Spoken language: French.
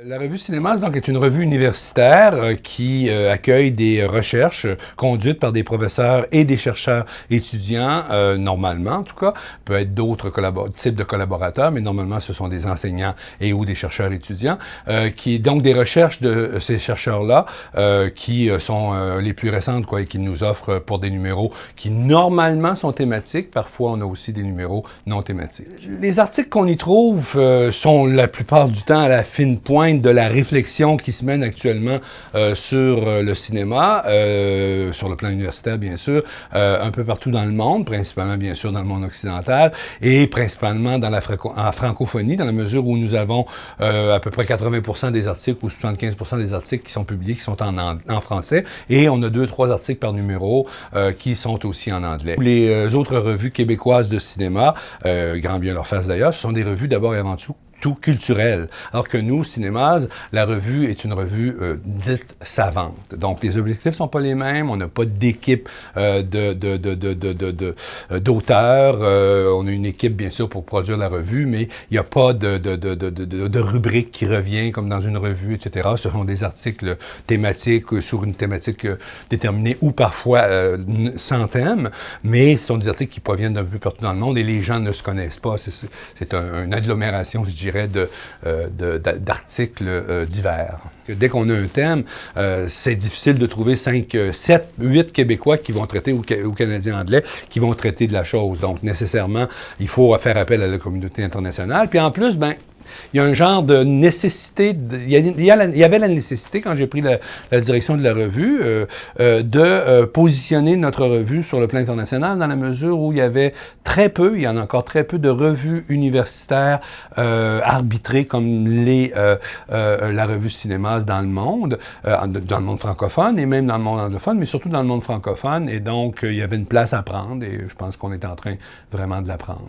La revue Cinémas donc, est une revue universitaire qui accueille des recherches conduites par des professeurs et des chercheurs étudiants, normalement en tout cas. Peut être d'autres types de collaborateurs, mais normalement ce sont des enseignants et ou des chercheurs étudiants. Donc des recherches de ces chercheurs-là qui sont les plus récentes quoi, et qui nous offrent pour des numéros qui normalement sont thématiques. Parfois on a aussi des numéros non thématiques. Les articles qu'on y trouve sont la plupart du temps à la fine pointe de la réflexion qui se mène actuellement sur le cinéma, sur le plan universitaire bien sûr, un peu partout dans le monde, principalement bien sûr dans le monde occidental et principalement dans en francophonie, dans la mesure où nous avons à peu près 80% des articles ou 75% des articles qui sont publiés, qui sont en français, et on a 2-3 articles par numéro qui sont aussi en anglais. Les autres revues québécoises de cinéma, grand bien leur face d'ailleurs, ce sont des revues d'abord et avant tout culturel. Alors que nous, Cinémas, la revue est une revue dite savante. Donc, les objectifs sont pas les mêmes. On n'a pas d'équipe d'auteurs. On a une équipe, bien sûr, pour produire la revue, mais il n'y a pas de rubrique qui revient comme dans une revue, etc. Ce sont des articles thématiques sur une thématique déterminée ou parfois sans thème, mais ce sont des articles qui proviennent d'un peu partout dans le monde et les gens ne se connaissent pas. C'est une agglomération, je dirais, d'articles divers. Dès qu'on a un thème, c'est difficile de trouver 5, 7, 8 Québécois qui vont traiter, ou Canadiens anglais, qui vont traiter de la chose. Donc, nécessairement, il faut faire appel à la communauté internationale. Puis en plus, il y a un genre de nécessité, il y avait la nécessité, quand j'ai pris la direction de la revue, de positionner notre revue sur le plan international dans la mesure où il y avait il y en a encore très peu de revues universitaires arbitrées comme la revue Cinémas dans le monde francophone et même dans le monde anglophone, mais surtout dans le monde francophone. Et donc, il y avait une place à prendre et je pense qu'on est en train vraiment de la prendre.